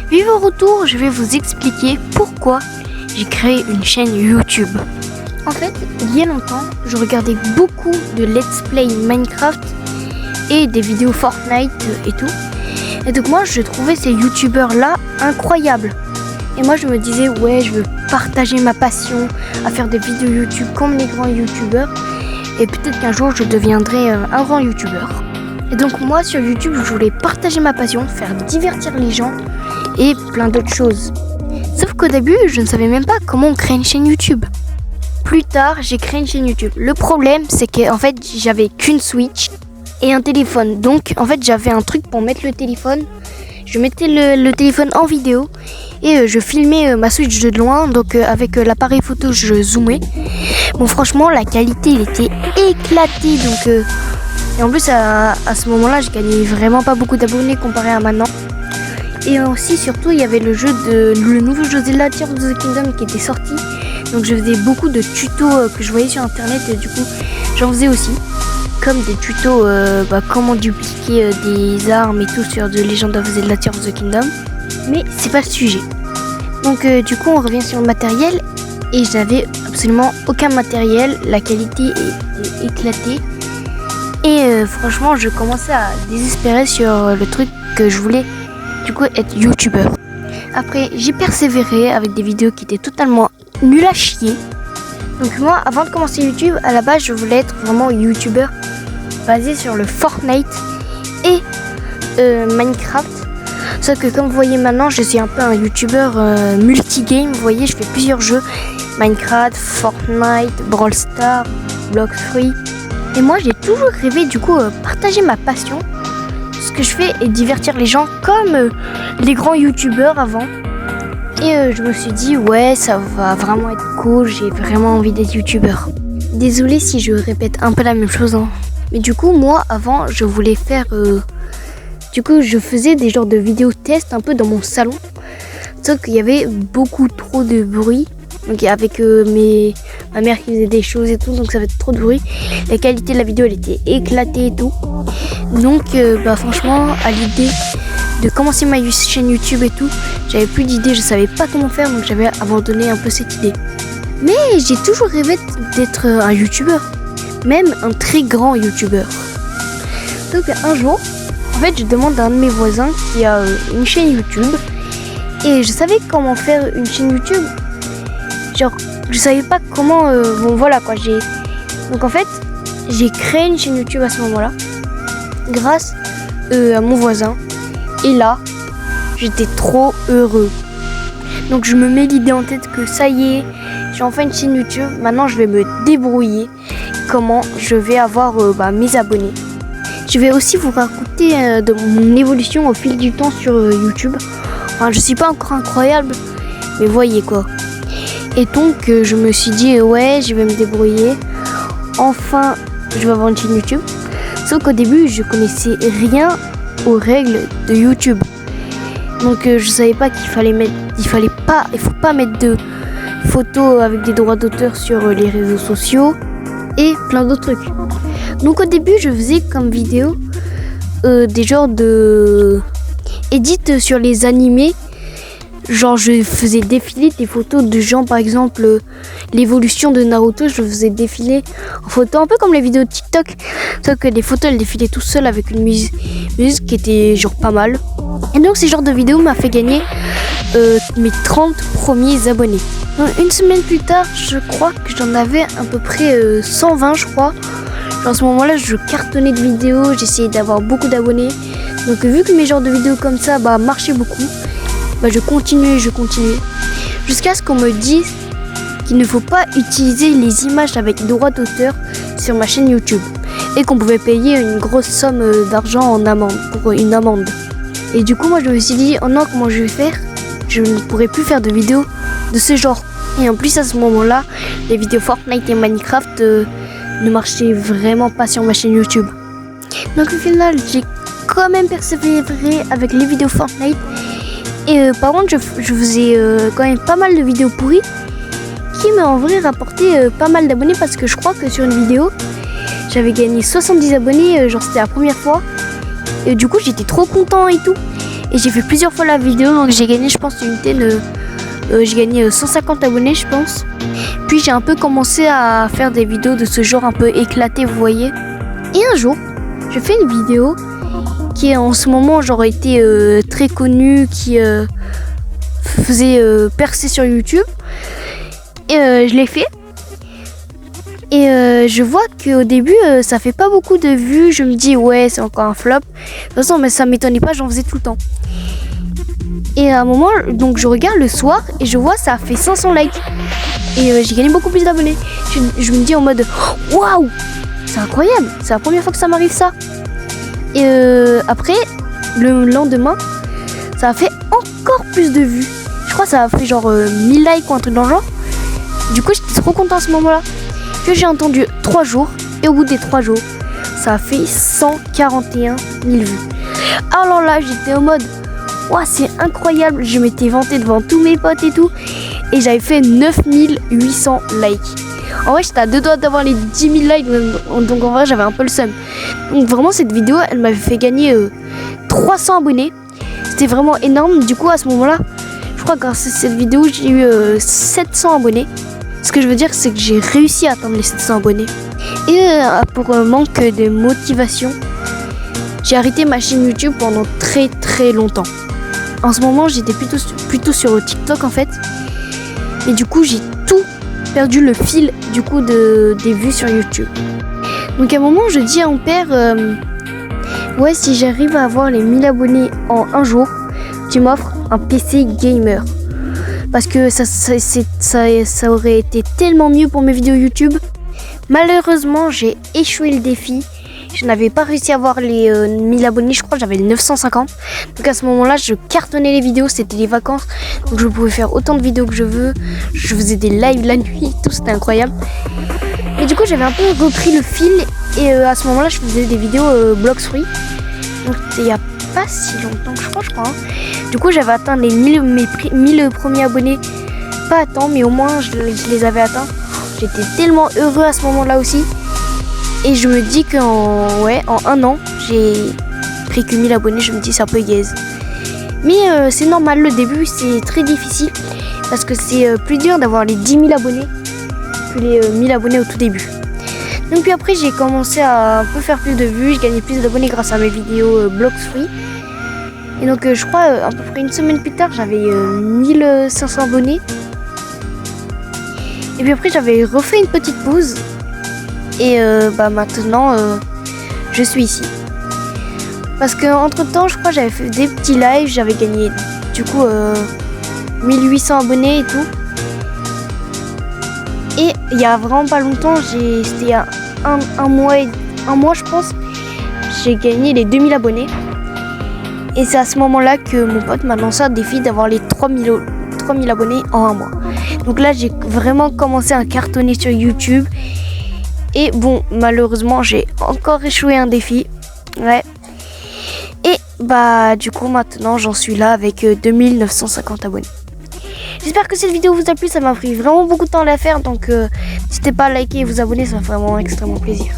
Vive au retour, je vais vous expliquer pourquoi j'ai créé une chaîne YouTube. En fait, il y a longtemps, je regardais beaucoup de let's play Minecraft et des vidéos Fortnite et tout. Et donc moi, je trouvais ces youtubeurs là incroyables. Et moi, je me disais, ouais, je veux partager ma passion à faire des vidéos YouTube comme les grands youtubeurs. Et peut-être qu'un jour, je deviendrai un grand youtubeur. Et donc moi, sur YouTube, je voulais partager ma passion, faire divertir les gens et plein d'autres choses. Sauf qu'au début, je ne savais même pas comment on crée une chaîne YouTube. Plus tard, j'ai créé une chaîne YouTube. Le problème, c'est qu'en fait, j'avais qu'une Switch et un téléphone. Donc, en fait, j'avais un truc pour mettre le téléphone. Je mettais le téléphone en vidéo et je filmais ma Switch de loin. Donc, avec l'appareil photo, je zoomais. Bon, franchement, la qualité, elle était éclatée. Donc, et en plus, à ce moment-là, je gagnais vraiment pas beaucoup d'abonnés comparé à maintenant. Et aussi, surtout, il y avait le nouveau jeu Zelda Tears of the Kingdom qui était sorti. Donc je faisais beaucoup de tutos que je voyais sur internet et du coup j'en faisais aussi. Comme des tutos comment dupliquer des armes et tout sur The Legend of Zelda Tears of the Kingdom. Mais c'est pas le sujet. Donc du coup on revient sur le matériel et j'avais absolument aucun matériel. La qualité est éclatée. Et franchement je commençais à désespérer sur le truc que je voulais du coup être youtubeur. Après j'ai persévéré avec des vidéos qui étaient totalement nul à chier. Donc moi, avant de commencer YouTube, à la base, je voulais être vraiment youtubeur basé sur le Fortnite et Minecraft. Sauf que comme vous voyez maintenant, je suis un peu un youtubeur multigame. Vous voyez, je fais plusieurs jeux. Minecraft, Fortnite, Brawl Stars, Blox Free. Et moi, j'ai toujours rêvé du coup partager ma passion. Ce que je fais est divertir les gens comme les grands youtubeurs avant. Et je me suis dit, ouais, ça va vraiment être cool, j'ai vraiment envie d'être youtubeur. Désolée si je répète un peu la même chose, hein. Mais du coup, moi, avant, je voulais faire... Du coup, je faisais des genres de vidéos test un peu dans mon salon. Sauf qu'il y avait beaucoup trop de bruit. Donc avec ma mère qui faisait des choses et tout, donc ça fait trop de bruit. La qualité de la vidéo, elle était éclatée et tout. Donc, franchement, à l'idée de commencer ma chaîne YouTube et tout, j'avais plus d'idées, je savais pas comment faire, donc j'avais abandonné un peu cette idée. Mais j'ai toujours rêvé d'être un youtubeur, même un très grand youtubeur. Donc un jour, en fait, je demande à un de mes voisins qui a une chaîne YouTube, et je savais comment faire une chaîne YouTube. Genre, je savais pas comment. Donc en fait, j'ai créé une chaîne YouTube à ce moment-là, grâce à mon voisin. Et là, j'étais trop heureux. Donc je me mets l'idée en tête que ça y est, j'ai enfin une chaîne YouTube. Maintenant, je vais me débrouiller comment je vais avoir mes abonnés. Je vais aussi vous raconter de mon évolution au fil du temps sur YouTube. Enfin, je suis pas encore incroyable, mais voyez quoi. Et donc, je me suis dit, ouais, je vais me débrouiller. Enfin, je vais avoir une chaîne YouTube. Sauf qu'au début, je connaissais rien aux règles de YouTube. Donc je savais pas qu'il faut pas mettre de photos avec des droits d'auteur sur les réseaux sociaux et plein d'autres trucs. Donc au début je faisais comme vidéo des genres de edit sur les animés. Genre je faisais défiler des photos de gens, par exemple l'évolution de Naruto, je faisais défiler en photo, un peu comme les vidéos de TikTok. Sauf que les photos elles défilaient tout seul avec une musique qui était genre pas mal. Et donc ces genres de vidéos m'a fait gagner mes 30 premiers abonnés. Donc, une semaine plus tard, je crois que j'en avais à peu près 120 je crois. Genre, à ce moment là je cartonnais de vidéos, j'essayais d'avoir beaucoup d'abonnés. Donc vu que mes genres de vidéos comme ça marchaient beaucoup, je continuais jusqu'à ce qu'on me dise qu'il ne faut pas utiliser les images avec droit d'auteur sur ma chaîne YouTube et qu'on pouvait payer une grosse somme d'argent en amende pour une amende. Et du coup moi je me suis dit, oh non, comment je vais faire? Je ne pourrai plus faire de vidéos de ce genre. Et en plus à ce moment-là, les vidéos Fortnite et Minecraft ne marchaient vraiment pas sur ma chaîne YouTube. Donc au final j'ai quand même persévéré avec les vidéos Fortnite. Et par contre, je faisais quand même pas mal de vidéos pourries qui m'ont en vrai rapporté pas mal d'abonnés parce que je crois que sur une vidéo, j'avais gagné 70 abonnés, genre c'était la première fois. Et du coup, j'étais trop content et tout. Et j'ai fait plusieurs fois la vidéo, donc j'ai gagné, je pense, j'ai gagné 150 abonnés, je pense. Puis j'ai un peu commencé à faire des vidéos de ce genre un peu éclatées, vous voyez. Et un jour, je fais une vidéo qui en ce moment genre été très connue, qui faisait percer sur YouTube. Et je l'ai fait. Et je vois qu'au début, ça fait pas beaucoup de vues. Je me dis, ouais, c'est encore un flop. De toute façon, mais ça m'étonnait pas, j'en faisais tout le temps. Et à un moment, donc je regarde le soir et je vois ça a fait 500 likes. Et j'ai gagné beaucoup plus d'abonnés. Je me dis en mode, waouh, c'est incroyable. C'est la première fois que ça m'arrive ça. Et après, le lendemain, ça a fait encore plus de vues. Je crois que ça a fait genre 1000 likes ou un truc dans le genre. Du coup, j'étais trop content à ce moment-là. Que j'ai entendu 3 jours. Et au bout des 3 jours, ça a fait 141 000 vues. Alors là, j'étais en mode, ouah, c'est incroyable. Je m'étais vanté devant tous mes potes et tout. Et j'avais fait 9800 likes. En vrai, j'étais à 2 doigts d'avoir les 10 000 likes. Donc en vrai, j'avais un peu le seum. Donc vraiment, cette vidéo, elle m'avait fait gagner 300 abonnés. C'était vraiment énorme. Du coup, à ce moment-là, je crois que grâce à cette vidéo, j'ai eu 700 abonnés. Ce que je veux dire, c'est que j'ai réussi à atteindre les 700 abonnés. Et pour manque de motivation, j'ai arrêté ma chaîne YouTube pendant très très longtemps. En ce moment, j'étais plutôt sur TikTok en fait. Et du coup, j'ai tout perdu le fil du coup des vues sur YouTube. Donc à un moment, je dis à mon père, ouais, si j'arrive à avoir les 1000 abonnés en un jour, tu m'offres un PC gamer. Parce que ça aurait été tellement mieux pour mes vidéos YouTube. Malheureusement, j'ai échoué le défi. Je n'avais pas réussi à avoir les 1000 abonnés. Je crois que j'avais les 950. Donc à ce moment-là, je cartonnais les vidéos. C'était les vacances. Donc je pouvais faire autant de vidéos que je veux. Je faisais des lives la nuit. Tout, c'était incroyable. Et du coup, j'avais un peu repris le fil. Et à ce moment-là, je faisais des vidéos Blox Free. Donc c'était il n'y a pas si longtemps, je crois. Hein. Du coup, j'avais atteint les 1000 premiers abonnés. Pas à temps, mais au moins, je les avais atteints. J'étais tellement heureux à ce moment-là aussi. Et je me dis qu'en un an, j'ai pris que 1000 abonnés. Je me dis, c'est un peu gaze. Mais c'est normal, le début, c'est très difficile. Parce que c'est plus dur d'avoir les 10 000 abonnés que les 1000 abonnés au tout début. Donc puis après, j'ai commencé à un peu faire plus de vues. J'ai gagné plus d'abonnés grâce à mes vidéos Blox Free. Et donc je crois à peu près une semaine plus tard, j'avais 1500 abonnés. Et puis après, j'avais refait une petite pause. Et maintenant, je suis ici. Parce que entre temps, je crois j'avais fait des petits lives. J'avais gagné du coup 1800 abonnés et tout. Et il y a vraiment pas longtemps, c'était il y a un mois je pense, j'ai gagné les 2000 abonnés. Et c'est à ce moment-là que mon pote m'a lancé un défi d'avoir les 3000 abonnés en un mois. Donc là, j'ai vraiment commencé à cartonner sur YouTube. Et bon, malheureusement, j'ai encore échoué un défi. Ouais. Et du coup, maintenant, j'en suis là avec 2950 abonnés. J'espère que cette vidéo vous a plu, ça m'a pris vraiment beaucoup de temps à la faire. Donc n'hésitez pas à liker et vous abonner, ça fait vraiment extrêmement plaisir.